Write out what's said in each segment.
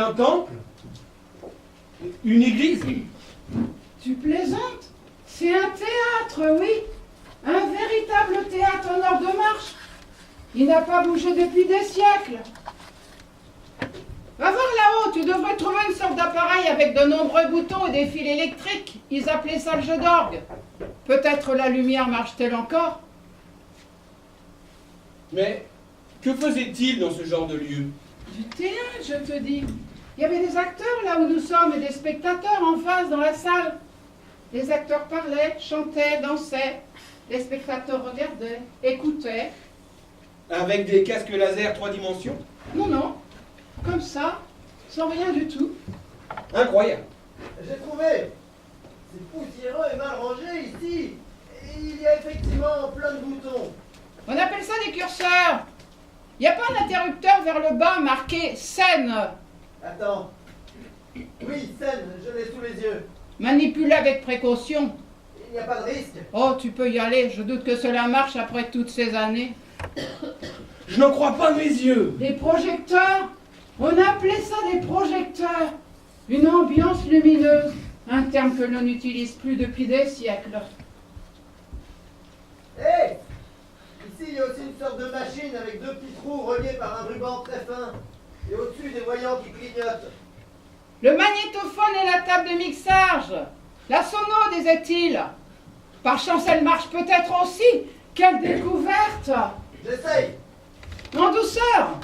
un temple? Une église? Tu plaisantes? C'est un théâtre, oui. Un véritable théâtre en ordre de marche. Il n'a pas bougé depuis des siècles. Va voir là-haut, tu devrais trouver une sorte d'appareil avec de nombreux boutons et des fils électriques. Ils appelaient ça le jeu d'orgue. Peut-être la lumière marche-t-elle encore? Mais que faisait-il dans ce genre de lieu? Du théâtre, je te dis. Il y avait des acteurs là où nous sommes et des spectateurs en face dans la salle. Les acteurs parlaient, chantaient, dansaient. Les spectateurs regardaient, écoutaient. Avec des casques laser 3 dimensions? Non, non. Comme ça, sans rien du tout. Incroyable. J'ai trouvé. C'est poussiéreux et mal rangé ici. Et il y a effectivement plein de boutons. On appelle ça des curseurs. Il n'y a pas un interrupteur vers le bas marqué scène. Attends. Oui, scène, je l'ai sous les yeux. Manipulé avec précaution. Il n'y a pas de risque. Oh, tu peux y aller. Je doute que cela marche après toutes ces années. Je n'en crois pas mes yeux. Des projecteurs. On appelait ça des projecteurs. Une ambiance lumineuse. Un terme que l'on n'utilise plus depuis des siècles. Hé! Ici, il y a aussi une sorte de machine avec 2 petits trous reliés par un ruban très fin. Et au-dessus, des voyants qui clignotent. Le magnétophone et la table de mixage. La sono, disait-il. Par chance, elle marche peut-être aussi. Quelle découverte! J'essaye. En douceur.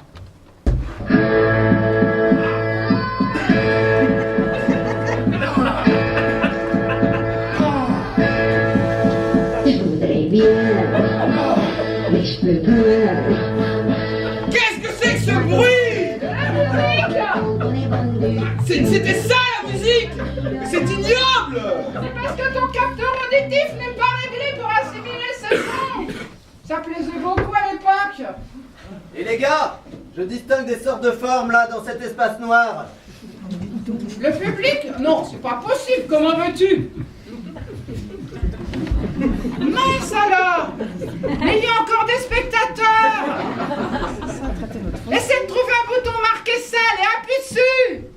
Je voudrais bien, mais je peux pas. Qu'est-ce que c'est que ce bruit? C'était ça la musique? Mais c'est ignoble! C'est parce que ton capteur auditif n'est pas réglé pour assimiler ce son. Ça plaisait beaucoup à l'époque. Et les gars, je distingue des sortes de formes là dans cet espace noir. Le public? Non, c'est pas possible. Comment veux-tu? Mince alors! Mais il y a encore des spectateurs! Essaie de trouver un bouton marqué salle et appuie dessus!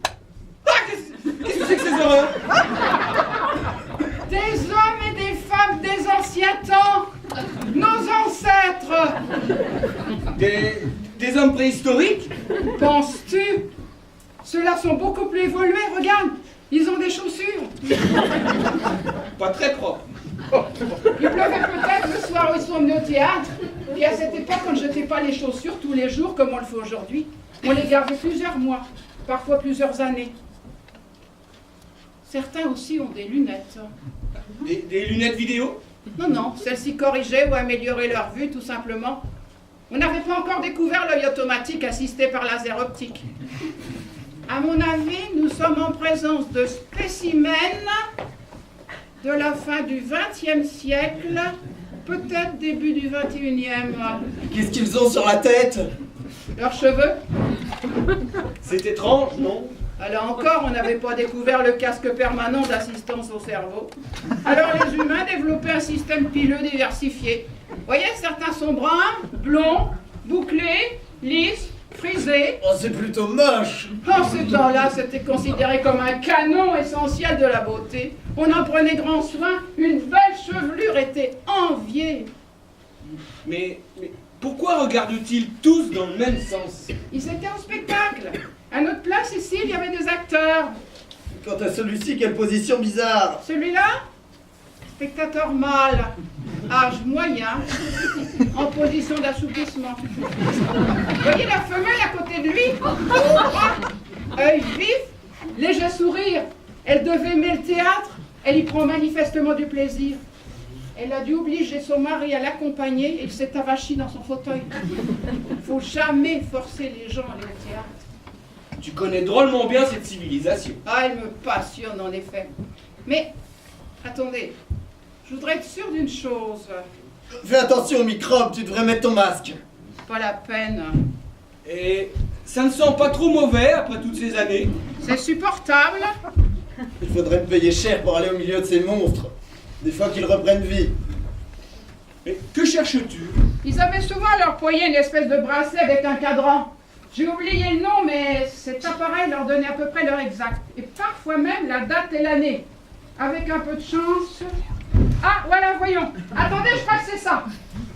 Ah, qu'est-ce que c'est que ces horreurs? Des hommes et des femmes des anciens temps! Nos ancêtres! Des hommes préhistoriques? Penses-tu? Ceux-là sont beaucoup plus évolués, regarde! Ils ont des chaussures! Pas très propres. Il pleuvait peut-être le soir où ils sont venus au théâtre. Et à cette époque, on ne jetait pas les chaussures tous les jours comme on le fait aujourd'hui. On les gardait plusieurs mois, parfois plusieurs années. Certains aussi ont des lunettes. Des lunettes vidéo? Non, non, celles-ci corrigeaient ou amélioraient leur vue, tout simplement. On n'avait pas encore découvert l'œil automatique assisté par laser optique. À mon avis, nous sommes en présence de spécimens de la fin du XXe siècle, peut-être début du XXIe. Qu'est-ce qu'ils ont sur la tête? Leurs cheveux? C'est étrange, non? Alors encore, on n'avait pas découvert le casque permanent d'assistance au cerveau. Alors les humains développaient un système pileux diversifié. Vous voyez, certains sont bruns, blonds, bouclés, lisses, frisés. Oh, c'est plutôt moche. En ce temps-là, c'était considéré comme un canon essentiel de la beauté. On en prenait grand soin, une belle chevelure était enviée. Mais pourquoi regardent-ils tous dans le même sens? Ils étaient en spectacle. À notre place, ici, il y avait des acteurs. Quant à celui-ci, quelle position bizarre. Celui-là, spectateur mâle, âge moyen, en position d'assoupissement. Vous voyez la femelle à côté de lui? Œil vif, léger sourire. Elle devait aimer le théâtre. Elle y prend manifestement du plaisir. Elle a dû obliger son mari à l'accompagner et il s'est avachi dans son fauteuil. Il ne faut jamais forcer les gens à aller au théâtre. Tu connais drôlement bien cette civilisation. Ah, elle me passionne en effet. Mais, attendez, je voudrais être sûre d'une chose. Fais attention aux microbes, tu devrais mettre ton masque. Pas la peine. Et ça ne sent pas trop mauvais après toutes ces années? C'est supportable. Il faudrait me payer cher pour aller au milieu de ces monstres. Des fois qu'ils reprennent vie. Mais que cherches-tu? Ils avaient souvent à leur poignet une espèce de bracelet avec un cadran. J'ai oublié le nom, mais cet appareil leur donnait à peu près l'heure exacte. Et parfois même la date et l'année. Avec un peu de chance... Ah, voilà, voyons. Attendez, je crois que c'est ça.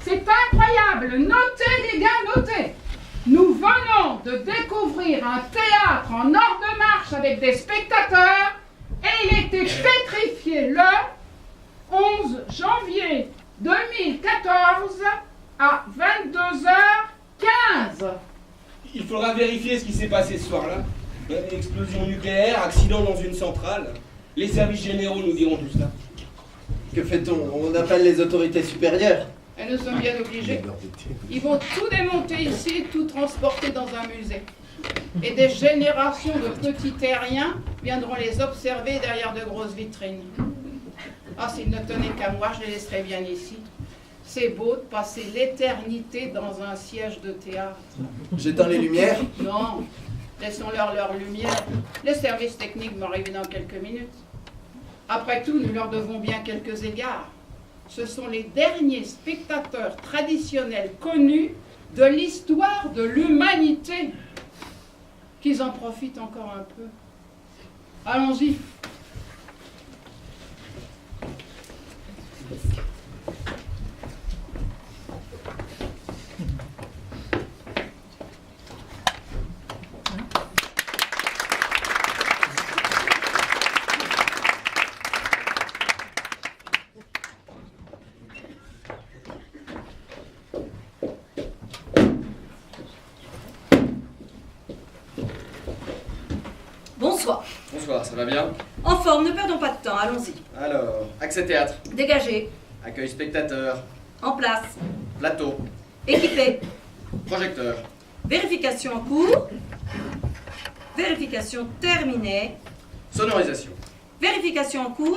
C'est incroyable. Notez, les gars, notez. Nous venons de découvrir un théâtre en ordre de marche avec des spectateurs et il était pétrifié le 11 janvier 2014 à 22h15. Il faudra vérifier ce qui s'est passé ce soir-là. Explosion nucléaire, accident dans une centrale. Les services généraux nous diront tout cela. Que fait-on? On appelle les autorités supérieures. Et nous sommes bien obligés. Ils vont tout démonter ici, tout transporter dans un musée. Et des générations de petits terriens viendront les observer derrière de grosses vitrines. Ah, s'ils ne tenaient qu'à moi, je les laisserais bien ici. C'est beau de passer l'éternité dans un siège de théâtre. J'éteins les lumières. Non, laissons-leur leur lumière. Les services techniques vont arriver dans quelques minutes. Après tout, nous leur devons bien quelques égards. Ce sont les derniers spectateurs traditionnels connus de l'histoire de l'humanité. Qu'ils en profitent encore un peu. Allons-y. Bonsoir. Bonsoir, ça va bien? En forme, ne perdons pas de temps, allons-y. Alors, accès théâtre, Dégagé, accueil spectateur, en place, plateau, équipé, projecteur, vérification en cours, vérification terminée, sonorisation, vérification en cours,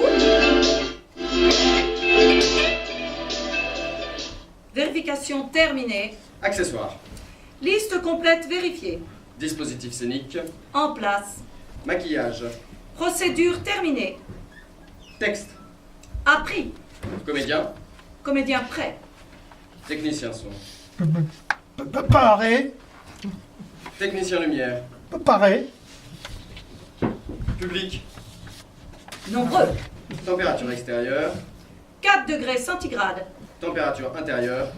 vérification terminée, accessoires, liste complète vérifiée, dispositif scénique, en place, maquillage, procédure terminée, texte, appris, comédien, comédien prêt, technicien son, Pareil, technicien lumière, pareil, public, nombreux, température extérieure, 4 degrés centigrades, température intérieure.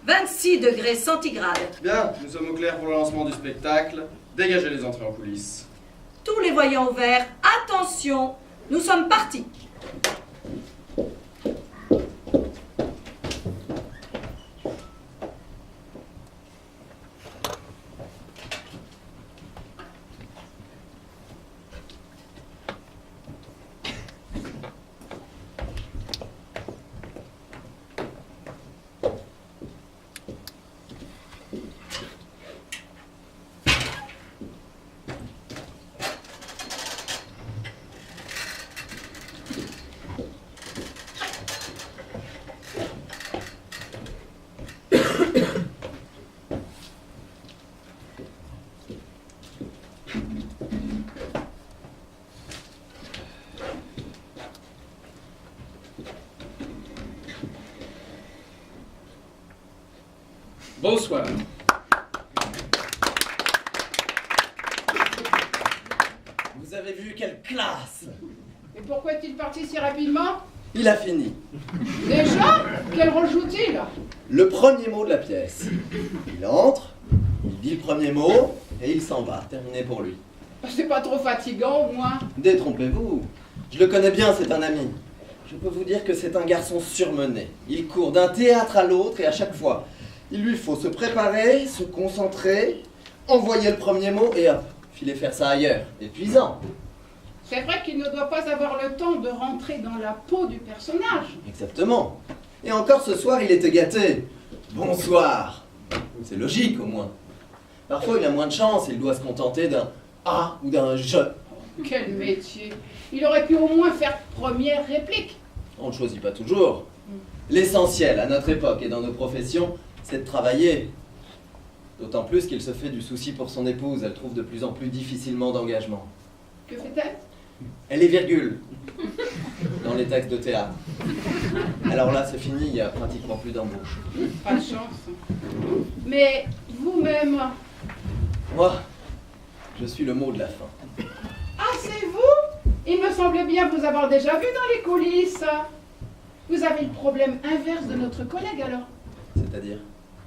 26 degrés centigrades. Bien, nous sommes au clair pour le lancement du spectacle. Dégagez les entrées en coulisses. Tous les voyants au vert, attention, nous sommes partis. Bonsoir. Vous avez vu quelle classe? Et pourquoi est-il parti si rapidement? Il a fini. Déjà? Quel rôle joue-t-il? Le premier mot de la pièce. Il entre, il dit le premier mot et il s'en va. Terminé pour lui. C'est pas trop fatigant, au moins. Détrompez-vous. Je le connais bien, c'est un ami. Je peux vous dire que c'est un garçon surmené. Il court d'un théâtre à l'autre et à chaque fois, il lui faut se préparer, se concentrer, envoyer le premier mot et hop, filer faire ça ailleurs. Épuisant. C'est vrai qu'il ne doit pas avoir le temps de rentrer dans la peau du personnage. Exactement. Et encore ce soir, il était gâté. Bonsoir. C'est logique au moins. Parfois, il a moins de chance, il doit se contenter d'un A ou d'un je. Quel métier! Il aurait pu au moins faire première réplique. On ne choisit pas toujours. L'essentiel à notre époque et dans nos professions, c'est de travailler. D'autant plus qu'il se fait du souci pour son épouse. Elle trouve de plus en plus difficilement d'engagement. Que fait-elle? Elle est virgule dans les textes de théâtre. Alors là, c'est fini, il n'y a pratiquement plus d'embauche. Pas de chance. Mais vous-même, Moi, je suis le mot de la fin. Ah, c'est vous? Il me semblait bien vous avoir déjà vu dans les coulisses. Vous avez le problème inverse de notre collègue alors. C'est-à-dire?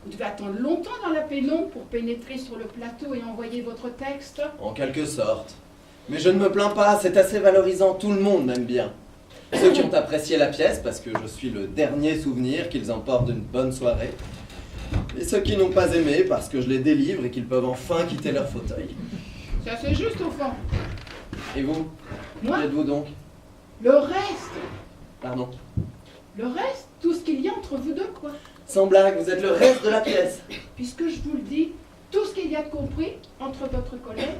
Vous devez attendre longtemps dans la pénombre pour pénétrer sur le plateau et envoyer votre texte. En quelque sorte. Mais je ne me plains pas, c'est assez valorisant, tout le monde m'aime bien. Ceux qui ont apprécié la pièce, parce que je suis le dernier souvenir qu'ils emportent d'une bonne soirée. Et ceux qui n'ont pas aimé, parce que je les délivre et qu'ils peuvent enfin quitter leur fauteuil. C'est assez juste au fond. Et vous? Moi? Qui êtes-vous donc? Le reste, Pardon? le reste, tout ce qu'il y a entre vous deux, quoi. Sans blague, vous êtes le reste de la pièce. Puisque je vous le dis, tout ce qu'il y a de compris entre votre collègue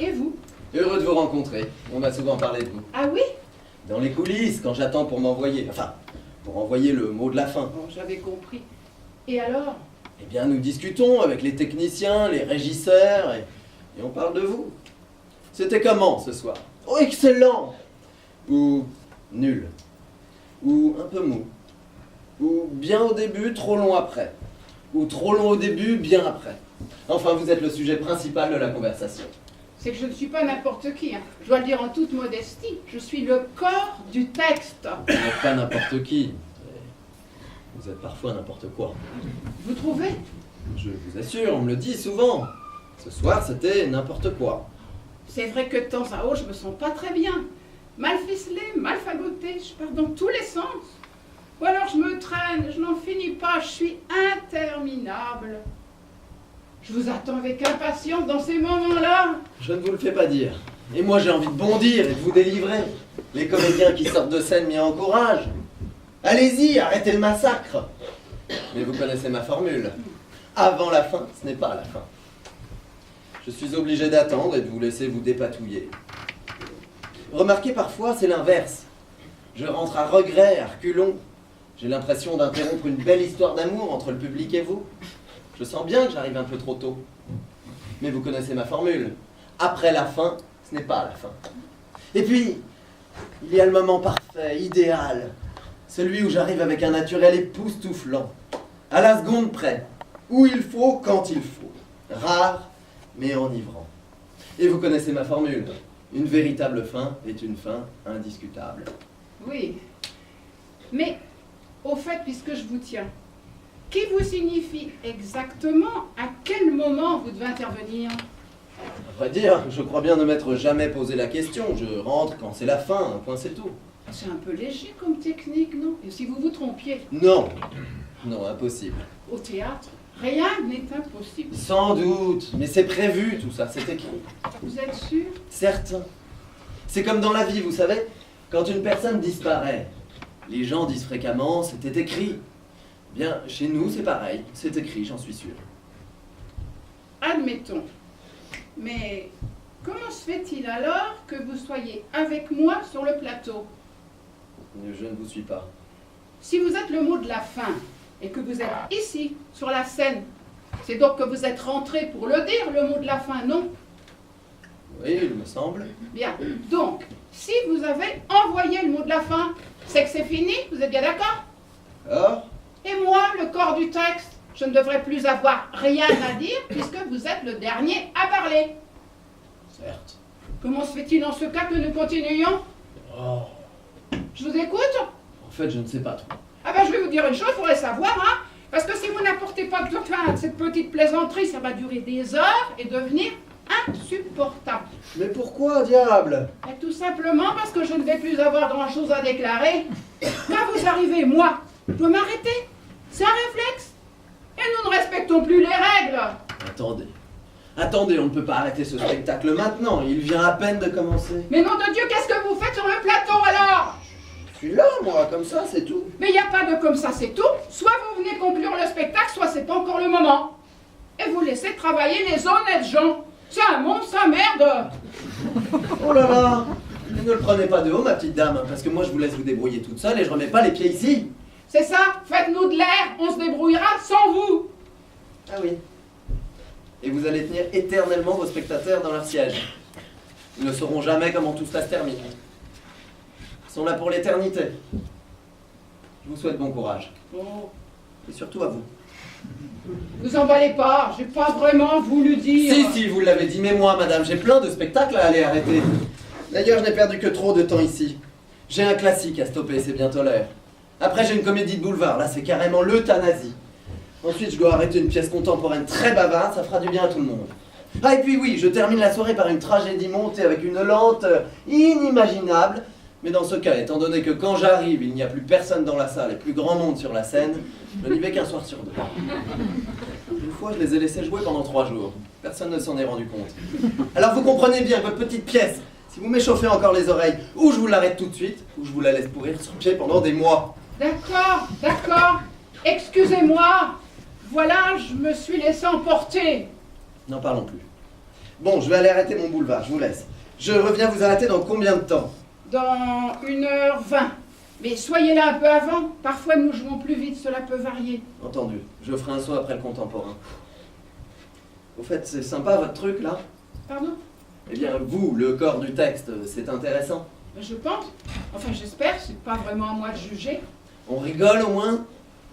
et vous. Heureux de vous rencontrer, on m'a souvent parlé de vous. Ah oui? Dans les coulisses, quand j'attends pour m'envoyer, enfin, pour envoyer le mot de la fin. Bon, j'avais compris. Et alors? Eh bien, nous discutons avec les techniciens, les régisseurs, et on parle de vous. C'était comment ce soir? Oh, excellent! Ou nul? Ou un peu mou? Ou bien au début, trop long après? Ou trop long au début, bien après? Enfin, vous êtes le sujet principal de la conversation. C'est que je ne suis pas n'importe qui, hein. Je dois le dire en toute modestie. Je suis le corps du texte. Vous n'êtes pas n'importe qui. Vous êtes parfois n'importe quoi. Vous trouvez? Je vous assure, on me le dit souvent. Ce soir, c'était n'importe quoi. C'est vrai que de temps à autre, je me sens pas très bien. Mal ficelé, mal fagoté, je pars dans tous les sens. Ou alors je me traîne, je n'en finis pas, je suis interminable. Je vous attends avec impatience dans ces moments-là. Je ne vous le fais pas dire. Et moi, j'ai envie de bondir et de vous délivrer. Les comédiens qui sortent de scène m'y encouragent. Allez-y, arrêtez le massacre. Mais vous connaissez ma formule. Avant la fin, ce n'est pas la fin. Je suis obligé d'attendre et de vous laisser vous dépatouiller. Remarquez, parfois, c'est l'inverse. Je rentre à regret, à reculons. J'ai l'impression d'interrompre une belle histoire d'amour entre le public et vous. Je sens bien que j'arrive un peu trop tôt. Mais vous connaissez ma formule. Après la fin, ce n'est pas la fin. Et puis, il y a le moment parfait, idéal. Celui où j'arrive avec un naturel époustouflant. À la seconde près. Où il faut, quand il faut. Rare, mais enivrant. Et vous connaissez ma formule. Une véritable fin est une fin indiscutable. Oui. Mais, au fait, puisque je vous tiens, qui vous signifie exactement à quel moment vous devez intervenir? À vrai dire, je crois bien ne m'être jamais posé la question. Je rentre quand c'est la fin, un point c'est tout. C'est un peu léger comme technique, non? Et si vous vous trompiez? Non, non, impossible. Au théâtre, rien n'est impossible. Sans doute, mais c'est prévu tout ça, c'est écrit. Vous êtes sûr? Certain. C'est comme dans la vie, vous savez, quand une personne disparaît, les gens disent fréquemment « c'était écrit ». Bien, chez nous, c'est pareil, c'est écrit, j'en suis sûr. Admettons. Mais comment se fait-il alors que vous soyez avec moi sur le plateau? Je ne vous suis pas. Si vous êtes le mot de la fin et que vous êtes ici, sur la scène, c'est donc que vous êtes rentré pour le dire, le mot de la fin, non? Oui, il me semble. Bien. Donc, si vous avez envoyé le mot de la fin, c'est que c'est fini, vous êtes bien d'accord? Alors? Et moi, le corps du texte, je ne devrais plus avoir rien à dire puisque vous êtes le dernier à parler. Certes. Comment se fait-il en ce cas que nous continuions? Oh. Je vous écoute? En fait, je ne sais pas trop. Ah ben je vais vous dire une chose, il faudrait savoir, hein, parce que si vous n'apportez pas de fin à cette petite plaisanterie, ça va durer des heures et devenir insupportable. Mais pourquoi, diable? Et tout simplement parce que je ne vais plus avoir grand-chose à déclarer. Quand vous arrivez, moi, je dois m'arrêter. C'est un réflexe. Et nous ne respectons plus les règles. Attendez. Attendez, on ne peut pas arrêter ce spectacle maintenant. Il vient à peine de commencer. Mais nom de Dieu, qu'est-ce que vous faites sur le plateau alors? Je suis là, moi, comme ça, c'est tout. Mais il n'y a pas de comme ça, c'est tout. Soit vous venez conclure le spectacle, soit c'est pas encore le moment. Et vous laissez travailler les honnêtes gens. C'est un monde, ça, merde. Oh là là! Ne le prenez pas de haut, ma petite dame, parce que moi je vous laisse vous débrouiller toute seule et je remets pas les pieds ici. C'est ça, faites-nous de l'air, on se débrouillera sans vous. Ah oui. Et vous allez tenir éternellement vos spectateurs dans leur siège. Ils ne sauront jamais comment tout cela se termine. Ils sont là pour l'éternité. Je vous souhaite bon courage. Oh. Et surtout à vous. Vous emballez pas, j'ai pas vraiment voulu dire... Si, vous l'avez dit, mais moi, madame, j'ai plein de spectacles à aller arrêter. D'ailleurs, je n'ai perdu que trop de temps ici. J'ai un classique à stopper, c'est bientôt l'heure. Après, j'ai une comédie de boulevard, là, c'est carrément l'euthanasie. Ensuite, je dois arrêter une pièce contemporaine très bavarde, ça fera du bien à tout le monde. Ah, et puis oui, je termine la soirée par une tragédie montée avec une lenteur inimaginable. Mais dans ce cas, étant donné que quand j'arrive, il n'y a plus personne dans la salle et plus grand monde sur la scène, je n'y vais qu'un soir sur deux. Une fois, je les ai laissés jouer pendant 3 jours. Personne ne s'en est rendu compte. Alors vous comprenez bien que votre petite pièce, si vous m'échauffez encore les oreilles, ou je vous l'arrête tout de suite, ou je vous la laisse pourrir sur pied pendant des mois. D'accord. Excusez-moi. Voilà, je me suis laissé emporter. N'en parlons plus. Bon, je vais aller arrêter mon boulevard, je vous laisse. Je reviens vous arrêter dans combien de temps? Dans 1h20. Mais soyez là un peu avant. Parfois, nous jouons plus vite, cela peut varier. Entendu. Je ferai un saut après le contemporain. Au fait, c'est sympa votre truc, là? Pardon? Eh bien, vous, le corps du texte, c'est intéressant. Je pense. Enfin, j'espère. C'est pas vraiment à moi de juger. On rigole au moins?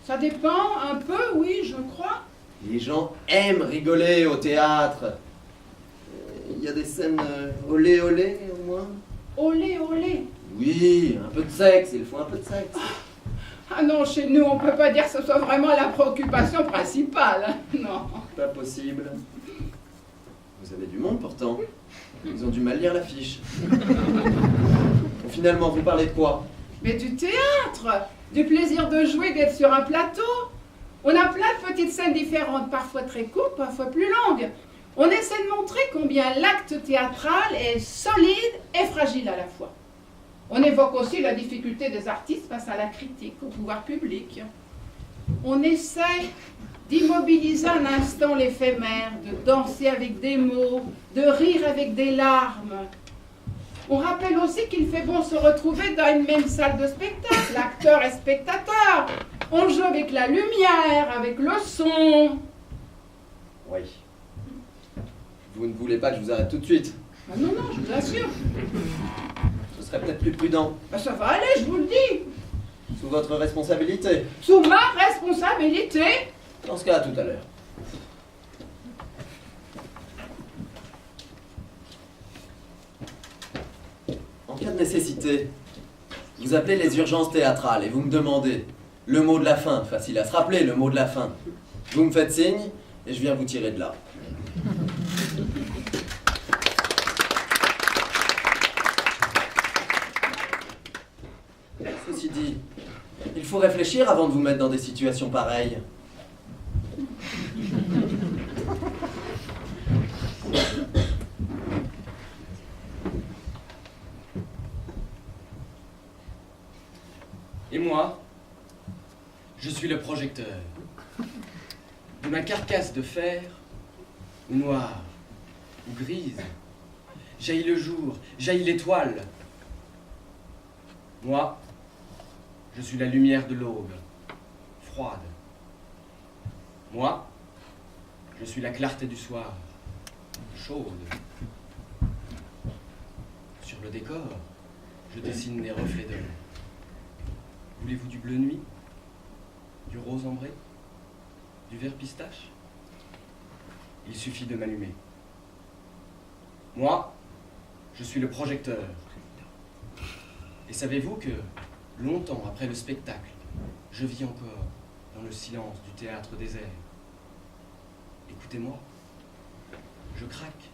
Ça dépend un peu, oui, je crois. Les gens aiment rigoler au théâtre. Il y a des scènes olé olé au moins? Olé. Oui, un peu de sexe, il faut un peu de sexe. Ah non, chez nous, on peut pas dire que ce soit vraiment la préoccupation principale. Non. Pas possible. Vous avez du monde pourtant. Ils ont du mal lire l'affiche. Bon, finalement, vous parlez de quoi? Mais du théâtre, du plaisir de jouer, d'être sur un plateau. On a plein de petites scènes différentes, parfois très courtes, parfois plus longues. On essaie de montrer combien l'acte théâtral est solide et fragile à la fois. On évoque aussi la difficulté des artistes face à la critique, au pouvoir public. On essaie d'immobiliser un instant l'éphémère, de danser avec des mots, de rire avec des larmes. On rappelle aussi qu'il fait bon se retrouver dans une même salle de spectacle, acteur et spectateur. On joue avec la lumière, avec le son. Oui. Vous ne voulez pas que je vous arrête tout de suite? Ah non, je vous assure. Ce serait peut-être plus prudent. Ben, ça va aller, je vous le dis. Sous votre responsabilité. Sous ma responsabilité. Dans ce cas, à tout à l'heure. En cas de nécessité, vous appelez les urgences théâtrales et vous me demandez le mot de la fin, facile à se rappeler, le mot de la fin. Vous me faites signe et je viens vous tirer de là. Ceci dit, il faut réfléchir avant de vous mettre dans des situations pareilles. Et moi, je suis le projecteur. De ma carcasse de fer, ou noire, ou grise, jaillit le jour, jaillit l'étoile. Moi, je suis la lumière de l'aube, froide. Moi, je suis la clarté du soir, chaude. Sur le décor, je dessine des reflets d'eau. Voulez-vous du bleu nuit? Du rose ambré? Du vert pistache? Il suffit de m'allumer. Moi, je suis le projecteur. Et savez-vous que, longtemps après le spectacle, je vis encore dans le silence du théâtre désert. Écoutez-moi, je craque,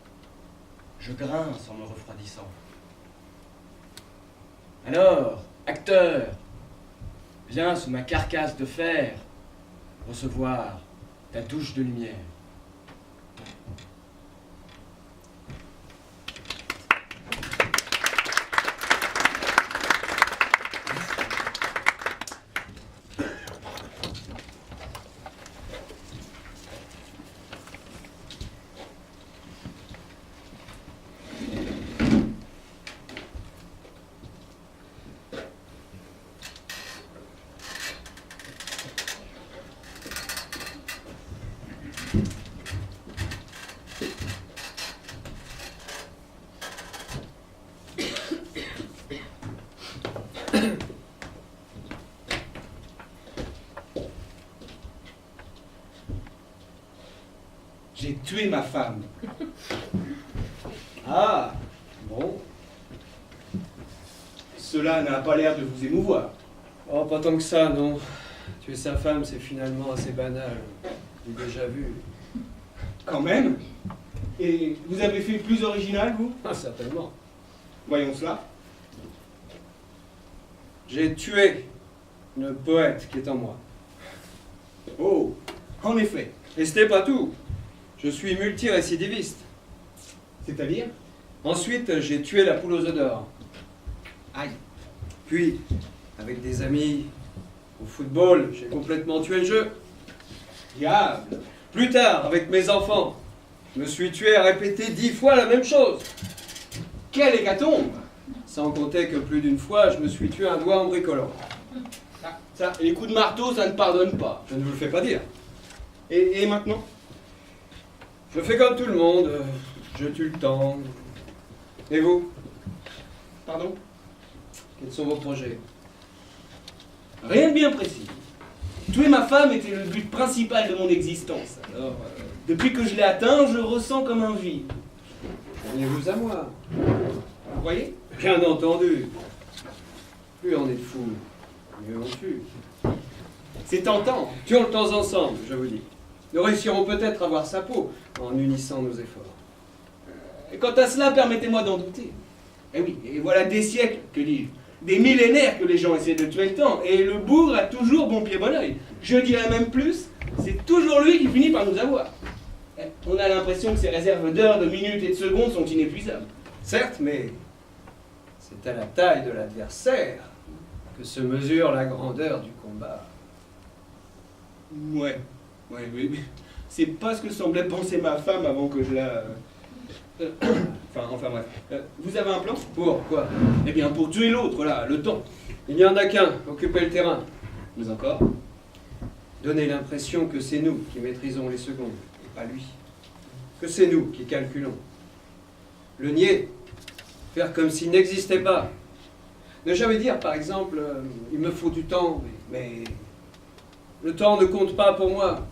je grince en me refroidissant. Alors, acteur, viens sous ma carcasse de fer recevoir ta douche de lumière. J'ai tué ma femme. Ah, bon. Cela n'a pas l'air de vous émouvoir. Oh, pas tant que ça, non. Tuer sa femme, c'est finalement assez banal. J'ai déjà vu. Quand même. Et vous avez fait plus original, vous? Ah, certainement. Voyons cela. J'ai tué le poète qui est en moi. Oh, en effet. Et ce n'est pas tout. Je suis multirécidiviste. C'est-à-dire? Ensuite, j'ai tué la poule aux œufs d'or. Aïe. Puis, avec des amis, au football, j'ai complètement tué le jeu. Diable. Plus tard, avec mes enfants, je me suis tué à répéter 10 fois la même chose. Quelle hécatombe! Sans compter que plus d'une fois, je me suis tué un doigt en bricolant. Ah, ça, les coups de marteau, ça ne pardonne pas. Je ne vous le fais pas dire. Et maintenant? Je fais comme tout le monde, je tue le temps. Et vous? Pardon? Quels sont vos projets? Rien de bien précis. Tuer ma femme était le but principal de mon existence. Alors, depuis que je l'ai atteint, je ressens comme un vide. Venez-vous à moi. Vous voyez? Bien entendu. Plus on est de fous, mieux on tue. C'est tentant. Tuons le temps ensemble, je vous dis. Nous réussirons peut-être à voir sa peau en unissant nos efforts. Et quant à cela, permettez-moi d'en douter. Eh oui, et voilà des siècles, que dis-je, des millénaires que les gens essaient de tuer le temps, et le bougre a toujours bon pied bon oeil. Je dirais même plus, c'est toujours lui qui finit par nous avoir. On a l'impression que ses réserves d'heures, de minutes et de secondes sont inépuisables. Certes, mais c'est à la taille de l'adversaire que se mesure la grandeur du combat. Ouais, oui. C'est pas ce que semblait penser ma femme avant que je la... Enfin bref. Vous avez un plan? Pour quoi? Eh bien, pour tuer l'autre, là, le temps. Il n'y en a qu'un, occuper le terrain. Mais encore? Donner l'impression que c'est nous qui maîtrisons les secondes, et pas lui. Que c'est nous qui calculons. Le nier, faire comme s'il n'existait pas. Ne jamais dire, par exemple, il me faut du temps, mais le temps ne compte pas pour moi.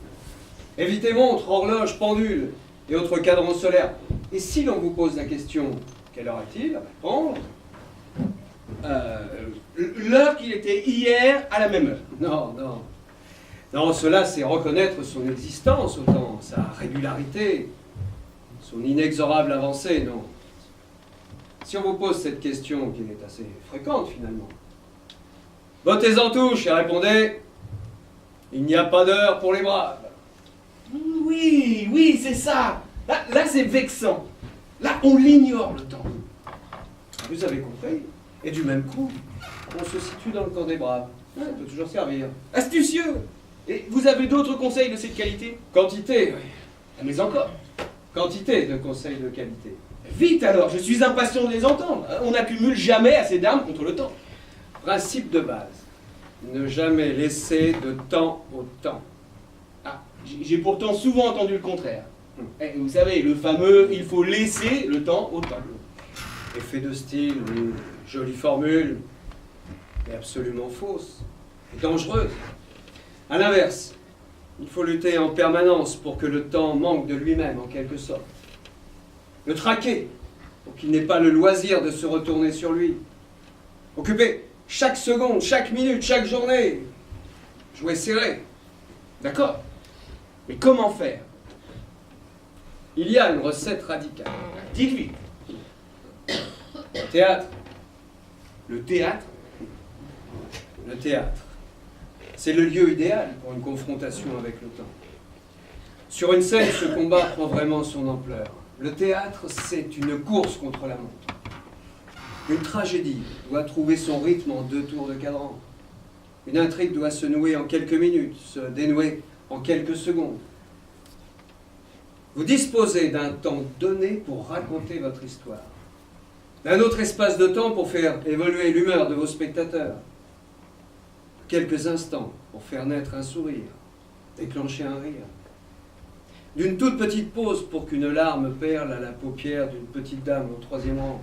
Évitez montre, horloge, pendule et autres cadrans solaires. Et si l'on vous pose la question, quelle heure est-il? Répondre. L'heure qu'il était hier à la même heure. Non. Non, cela c'est reconnaître son existence autant, sa régularité, son inexorable avancée, non. Si on vous pose cette question, qui est assez fréquente finalement, votez en touche et répondez, il n'y a pas d'heure pour les braves. Oui, c'est ça. Là c'est vexant. Là, on l'ignore, le temps. Vous avez compris. Et du même coup, on se situe dans le camp des braves. Ça peut toujours servir. Astucieux. Et vous avez d'autres conseils de cette qualité? Quantité, oui. Mais encore. Quantité de conseils de qualité. Vite alors, je suis impatient de les entendre. On n'accumule jamais assez d'armes contre le temps. Principe de base. Ne jamais laisser de temps au temps. Ah, j'ai pourtant souvent entendu le contraire. Vous savez, le fameux « il faut laisser le temps au temps ». Effet de style, oui, jolie formule, mais absolument fausse et dangereuse. À l'inverse, il faut lutter en permanence pour que le temps manque de lui-même, en quelque sorte. Le traquer, pour qu'il n'ait pas le loisir de se retourner sur lui. Occuper chaque seconde, chaque minute, chaque journée. Jouer serré. D'accord. Mais comment faire? Il y a une recette radicale. Dites-lui. Le théâtre. Le théâtre? Le théâtre. C'est le lieu idéal pour une confrontation avec le temps. Sur une scène, ce combat prend vraiment son ampleur. Le théâtre, c'est une course contre la montre. Une tragédie doit trouver son rythme en 2 tours de cadran. Une intrigue doit se nouer en quelques minutes, se dénouer en quelques secondes. Vous disposez d'un temps donné pour raconter votre histoire. D'un autre espace de temps pour faire évoluer l'humeur de vos spectateurs. Quelques instants pour faire naître un sourire, déclencher un rire. D'une toute petite pause pour qu'une larme perle à la paupière d'une petite dame au 3e rang.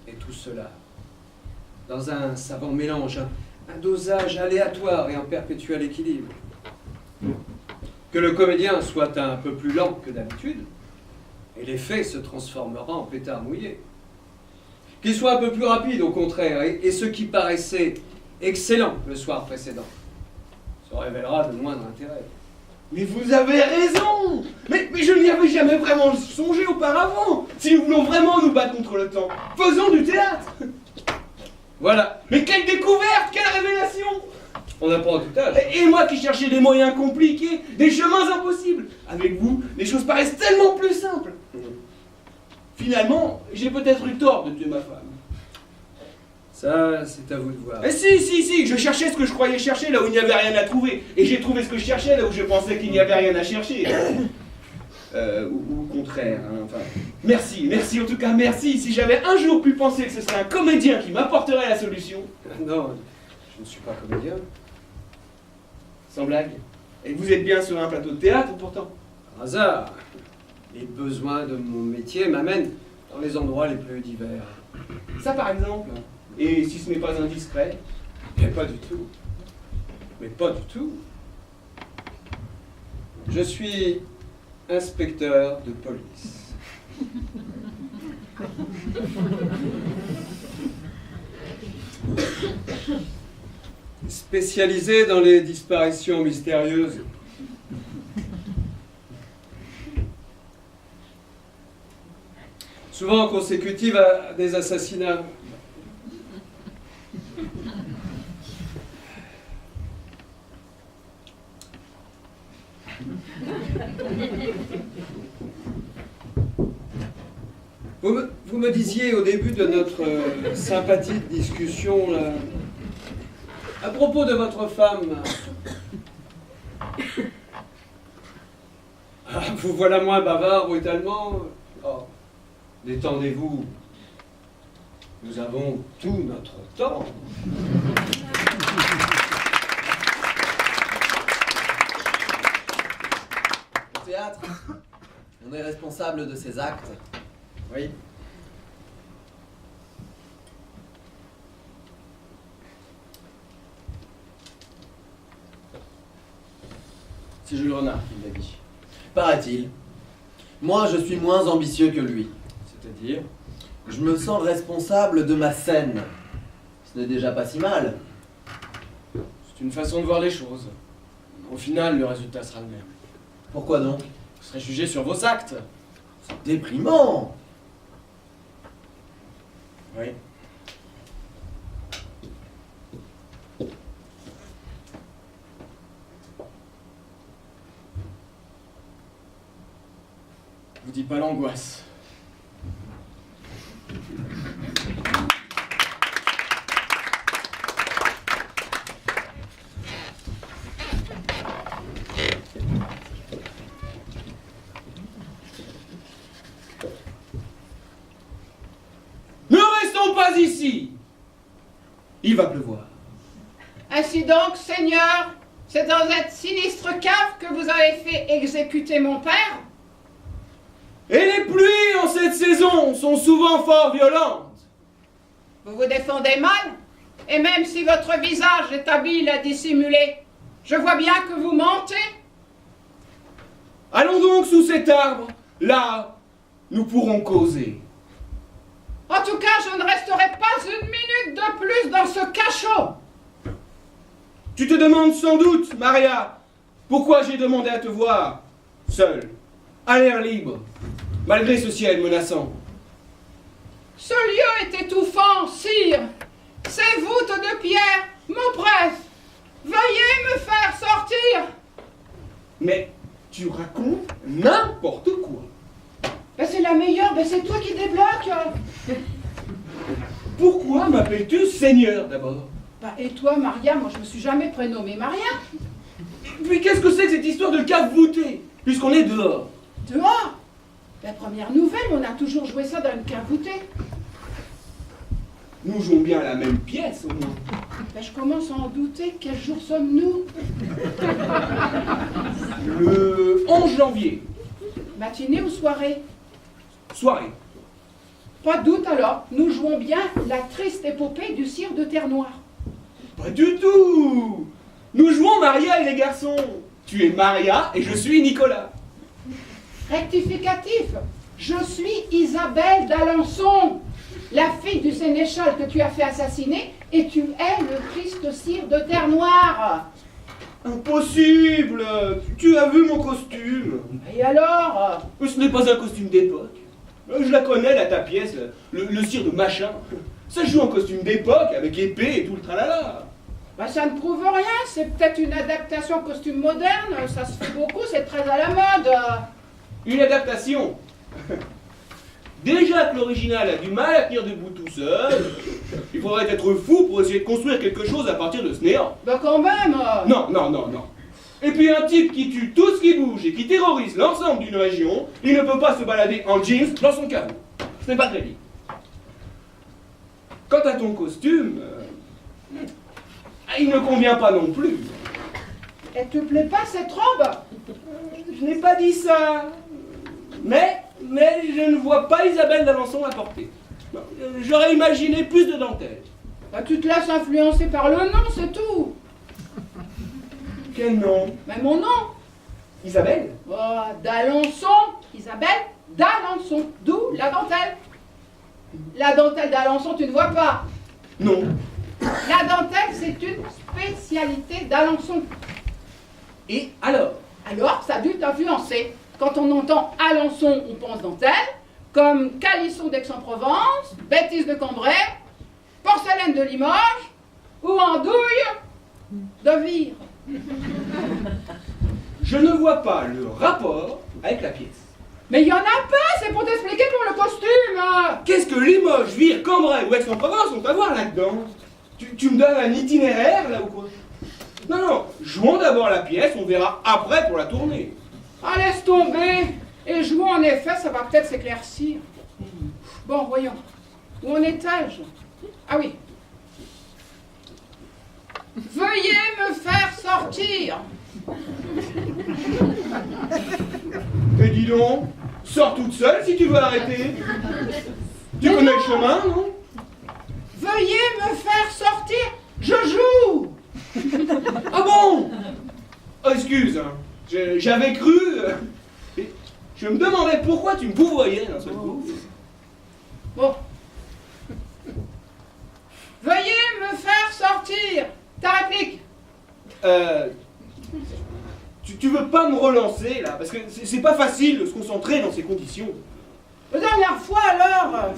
Et tout cela, dans un savant mélange, un dosage aléatoire et en perpétuel équilibre. Que le comédien soit un peu plus lent que d'habitude, et l'effet se transformera en pétard mouillé. Qu'il soit un peu plus rapide, au contraire, et ce qui paraissait excellent le soir précédent se révélera de moindre intérêt. Mais vous avez raison. Mais je n'y avais jamais vraiment songé auparavant. Si nous voulons vraiment nous battre contre le temps, faisons du théâtre. Voilà, Mais quelle découverte, quelle révélation. on apprend à tout âge. Et moi qui cherchais des moyens compliqués, des chemins impossibles. Avec vous, les choses paraissent tellement plus simples. Finalement, j'ai peut-être eu tort de tuer ma femme. Ça, c'est à vous de voir. Mais si, je cherchais ce que je croyais chercher là où il n'y avait rien à trouver. Et j'ai trouvé ce que je cherchais là où je pensais qu'il n'y avait rien à chercher. Ou au contraire, hein, enfin. Merci, en tout cas, merci. Si j'avais un jour pu penser que ce serait un comédien qui m'apporterait la solution. Non, je ne suis pas comédien. Sans blague. Et vous êtes bien sur un plateau de théâtre pourtant. Par hasard, les besoins de mon métier m'amènent dans les endroits les plus divers. Ça par exemple. Et si ce n'est pas indiscret. Mais pas du tout. Mais pas du tout. Je suis inspecteur de police. Spécialisé dans les disparitions mystérieuses. Souvent consécutives à des assassinats. Vous me disiez au début de notre sympathique discussion, là, à propos de votre femme, vous voilà moins bavard brutalement. Oh, détendez-vous. Nous avons tout notre temps. Au théâtre, on est responsable de ses actes. Oui. C'est Jules Renard qui l'a dit. Paraît-il. Moi, je suis moins ambitieux que lui. C'est-à-dire, Je me sens responsable de ma scène. Ce n'est déjà pas si mal. c'est une façon de voir les choses. Au final, le résultat sera le même. Pourquoi donc? Vous serez jugé sur vos actes. C'est déprimant. Oui. Je vous dis pas l'angoisse. Ne restons pas ici. Il va pleuvoir. Ainsi donc, Seigneur, c'est dans cette sinistre cave que vous avez fait exécuter mon père? Et les pluies en cette saison sont souvent fort violentes. Vous vous défendez mal? Et même si votre visage est habile à dissimuler, je vois bien que vous mentez. Allons donc sous cet arbre. Là, nous pourrons causer. En tout cas, je ne resterai pas une minute de plus dans ce cachot. Tu te demandes sans doute, Maria, pourquoi j'ai demandé à te voir, seule, à l'air libre, malgré ce ciel menaçant. Ce lieu est étouffant, sire. Ces voûtes de pierre m'oppressent. Veuillez me faire sortir. Mais tu racontes n'importe quoi. Ben c'est la meilleure, ben c'est toi qui débloque. Pourquoi m'appelles-tu Seigneur d'abord? Ben et toi, Maria, moi je me suis jamais prénommée Maria. Puis qu'est-ce que c'est que cette histoire de cave voûtée, puisqu'on est dehors? Dehors? La première nouvelle, on a toujours joué ça dans une cave voûtée. Nous jouons bien à la même pièce, au moins. Ben je commence à en douter. Quel jour sommes-nous? Le 11 janvier, Matinée ou soirée? soirée. Pas de doute alors, nous jouons bien la triste épopée du sire de Terre Noire. Pas du tout. Nous jouons Maria et les garçons. Tu es Maria et je suis Nicolas. Rectificatif. Je suis Isabelle d'Alençon, la fille du sénéchal que tu as fait assassiner, et tu es le Christ cire de terre noire. Impossible! Tu as vu mon costume? Et alors? Ce n'est pas un costume d'époque. Je la connais, ta pièce, le cire de machin. Ça joue en costume d'époque, avec épée et tout le tralala. Bah, ça ne prouve rien, c'est peut-être une adaptation costume moderne, ça se fait beaucoup, c'est très à la mode. Une adaptation. Déjà que l'original a du mal à tenir debout tout seul, il faudrait être fou pour essayer de construire quelque chose à partir de ce néant. Bah quand même. Non. Et puis un type qui tue tout ce qui bouge et qui terrorise l'ensemble d'une région, il ne peut pas se balader en jeans dans son caveau. Ce n'est pas crédible. Quant à ton costume, il ne convient pas non plus. Elle te plaît pas cette robe? Je n'ai pas dit ça. Mais je ne vois pas Isabelle d'Alençon la porter. J'aurais imaginé plus de dentelle. Bah, tu te laisses influencer par le nom, c'est tout. Quel nom? Mais mon nom. Isabelle? Oh, d'Alençon. Isabelle d'Alençon. D'où la dentelle. La dentelle d'Alençon, tu ne vois pas. Non. La dentelle, c'est une spécialité d'Alençon. Et alors? Alors, ça a dû t'influencer. Quand on entend Alençon, on pense dentelle, comme calisson d'Aix-en-Provence, bêtise de Cambrai, porcelaine de Limoges, ou andouille de Vire. Je ne vois pas le rapport avec la pièce. Mais il y en a pas, c'est pour t'expliquer pour le costume. Qu'est-ce que Limoges, Vire, Cambrai ou Aix-en-Provence ont à voir là-dedans? Tu me donnes un itinéraire, là, ou quoi? Non, jouons d'abord la pièce, on verra après pour la tournée. Ah, laisse tomber. Et jouons en effet, ça va peut-être s'éclaircir. Bon, voyons. Où en étais-je? Ah oui. Veuillez me faire sortir. Et dis donc, sors toute seule si tu veux arrêter. Tu connais le chemin, non? Veuillez me faire sortir. Je joue. Ah bon? Oh, excuse, hein. J'avais cru. Et je me demandais pourquoi tu me vouvoyais d'un seul coup. Bon. Veuillez me faire sortir. Ta réplique. Tu veux pas me relancer là? Parce que c'est pas facile de se concentrer dans ces conditions. La dernière fois alors.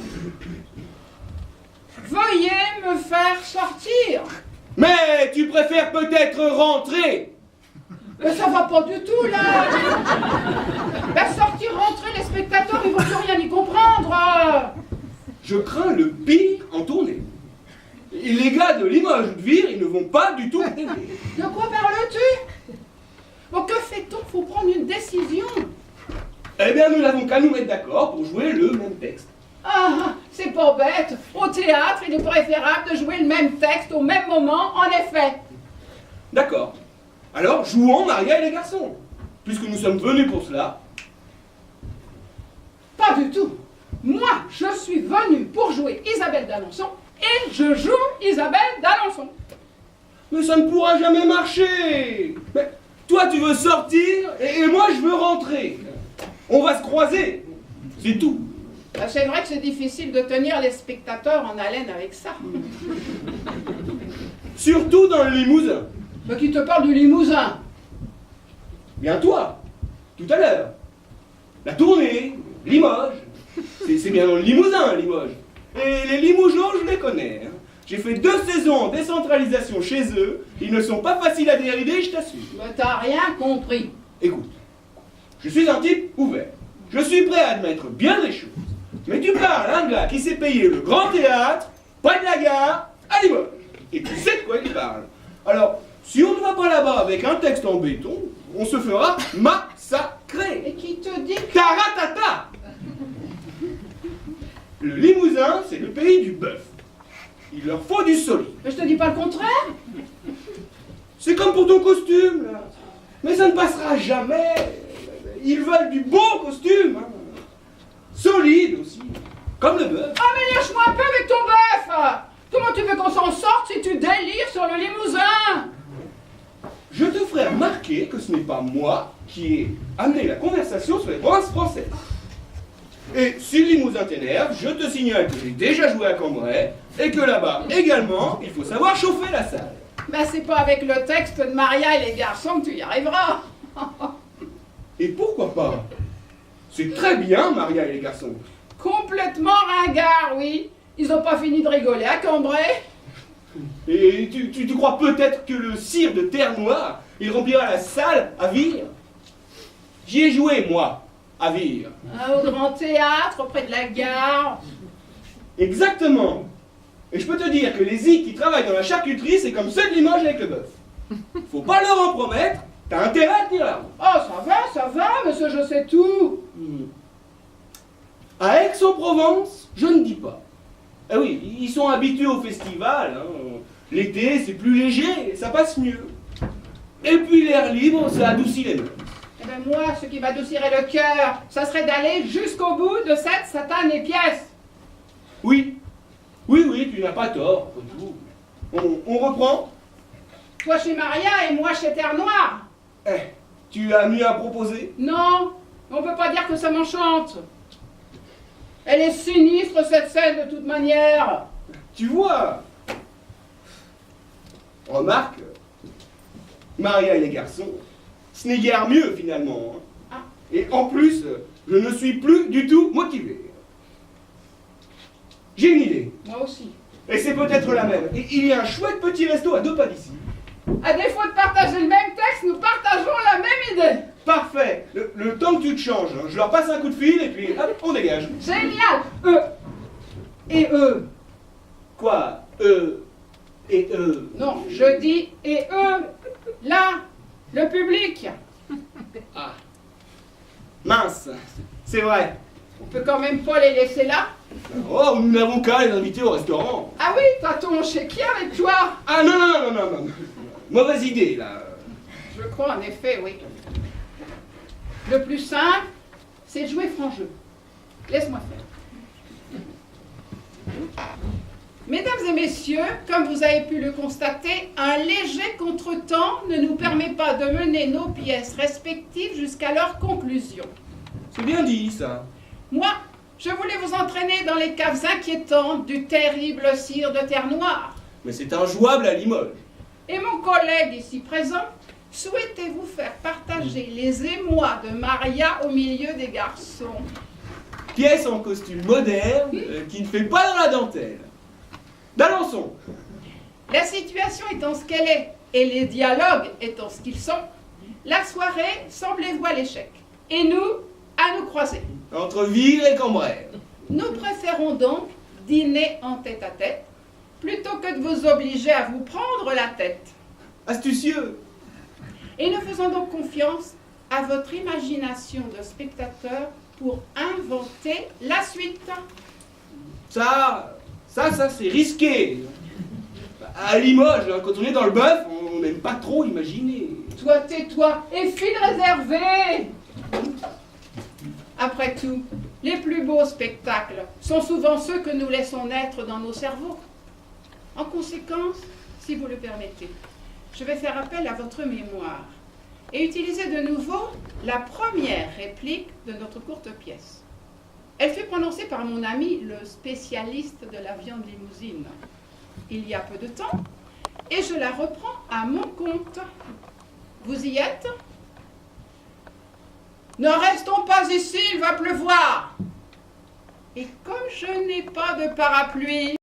Veuillez me faire sortir. Mais tu préfères peut-être rentrer. Mais ça va pas du tout là. Ben, sortir, rentrer, les spectateurs ils vont plus rien y comprendre. Je crains le pire en tournée. Et les gars de Limoges ou de Vire, ils ne vont pas du tout aimer. De quoi parles-tu? Bon, que fait-on? Faut prendre une décision. Eh bien, nous n'avons qu'à nous mettre d'accord pour jouer le même texte. Ah, c'est pas bête. Au théâtre, il est préférable de jouer le même texte au même moment, en effet. D'accord. Alors, jouons Maria et les garçons. Puisque nous sommes venus pour cela. Pas du tout. Moi, je suis venue pour jouer Isabelle d'Alençon et je joue Isabelle d'Alençon. Mais ça ne pourra jamais marcher. Mais toi, tu veux sortir et moi, je veux rentrer. On va se croiser. C'est tout. Ben, c'est vrai que c'est difficile de tenir les spectateurs en haleine avec ça. Surtout dans le Limousin. Mais qui te parle du Limousin? Bien toi, tout à l'heure. La tournée, Limoges. C'est bien dans le Limousin, Limoges. Et les Limougeaux, je les connais. Hein. J'ai fait 2 saisons en décentralisation chez eux. Ils ne sont pas faciles à dérider, je t'assure. Mais t'as rien compris. Écoute, je suis un type ouvert. Je suis prêt à admettre bien des choses. Mais tu parles à un gars qui s'est payé le Grand Théâtre, près de la gare, à Limoges. Et tu sais de quoi il parle. Alors, si on ne va pas là-bas avec un texte en béton, on se fera massacrer. Et qui te dit que... Taratata! Le Limousin, c'est le pays du bœuf. Il leur faut du solide. Mais je te dis pas le contraire. C'est comme pour ton costume, là. Mais ça ne passera jamais. Ils veulent du beau costume. Hein. Solide aussi. Comme le bœuf. Ah mais lâche-moi un peu avec ton bœuf. Comment tu veux qu'on s'en sorte si tu délires sur le Limousin? Je te ferai remarquer remarqué que ce n'est pas moi qui ai amené la conversation sur les provinces françaises. Et si le Limousin t'énerve, je te signale que j'ai déjà joué à Cambrai et que là-bas également, il faut savoir chauffer la salle. Ben, c'est pas avec le texte de Maria et les garçons que tu y arriveras. Et pourquoi pas? C'est très bien, Maria et les garçons. Complètement ringard, oui. Ils ont pas fini de rigoler à Cambrai. Et tu crois peut-être que le sire de Terre Noire, il remplira la salle à Vire? J'y ai joué, moi, à Vire. Au grand théâtre, près de la gare. Exactement. Et je peux te dire que les zigs qui travaillent dans la charcuterie, c'est comme ceux de Limoges avec le bœuf. Faut pas leur en promettre, t'as intérêt à tenir la route. Oh, ça va, monsieur, je sais tout. À Aix-en-Provence, je ne dis pas. Ah oui, ils sont habitués au festival. Hein. L'été, c'est plus léger, ça passe mieux. Et puis l'air libre, ça adoucit les mœurs. Eh ben moi, ce qui m'adoucirait le cœur, ça serait d'aller jusqu'au bout de cette satanée pièce. Oui, tu n'as pas tort, comme tout. On reprend? Toi chez Maria et moi chez Terre Noire. Tu as mieux à proposer? Non, on peut pas dire que ça m'enchante. Elle est sinistre cette scène de toute manière. Tu vois? Remarque, Maria et les garçons, ce n'est guère mieux finalement. Hein. Ah. Et en plus, je ne suis plus du tout motivé. J'ai une idée. Moi aussi. Et c'est peut-être la même. Et il y a un chouette petit resto à 2 pas d'ici. À défaut de partager le même texte, nous partageons la même idée. Parfait. Le temps que tu te changes, hein, je leur passe un coup de fil et puis hop, on dégage. Génial. Eux. Et eux. Quoi? Eux et eux? Non, je dis et eux. Là, le public. Ah. Mince, c'est vrai. On peut quand même pas les laisser là. Oh, nous n'avons qu'à les inviter au restaurant. Ah oui, t'as ton chéquier avec toi. Ah non. Mauvaise idée, là. Je crois en effet, oui. Le plus simple, c'est de jouer franc jeu. Laisse-moi faire. Mesdames et messieurs, comme vous avez pu le constater, un léger contretemps ne nous permet pas de mener nos pièces respectives jusqu'à leur conclusion. C'est bien dit, ça. Moi, je voulais vous entraîner dans les caves inquiétantes du terrible sire de Terre Noire. Mais c'est injouable à Limoges. Et mon collègue ici présent, souhaitez-vous faire partager les émois de Maria au milieu des garçons? Pièce en costume moderne qui ne fait pas dans la dentelle. D'Alençon. La situation étant ce qu'elle est, et les dialogues étant ce qu'ils sont, la soirée semblait vouer l'échec. Et nous, à nous croiser. Entre Vire et Cambrai. Nous préférons donc dîner en tête-à-tête, plutôt que de vous obliger à vous prendre la tête. Astucieux. Et nous faisons donc confiance à votre imagination de spectateur pour inventer la suite. Ça, c'est risqué. À Limoges, hein, quand on est dans le bœuf, on n'aime pas trop imaginer. Toi, tais-toi, et file réservé. Après tout, les plus beaux spectacles sont souvent ceux que nous laissons naître dans nos cerveaux. En conséquence, si vous le permettez, je vais faire appel à votre mémoire et utiliser de nouveau la première réplique de notre courte pièce. Elle fut prononcée par mon ami, le spécialiste de la viande limousine, il y a peu de temps, et je la reprends à mon compte. Vous y êtes? Ne restons pas ici, il va pleuvoir. Et comme je n'ai pas de parapluie,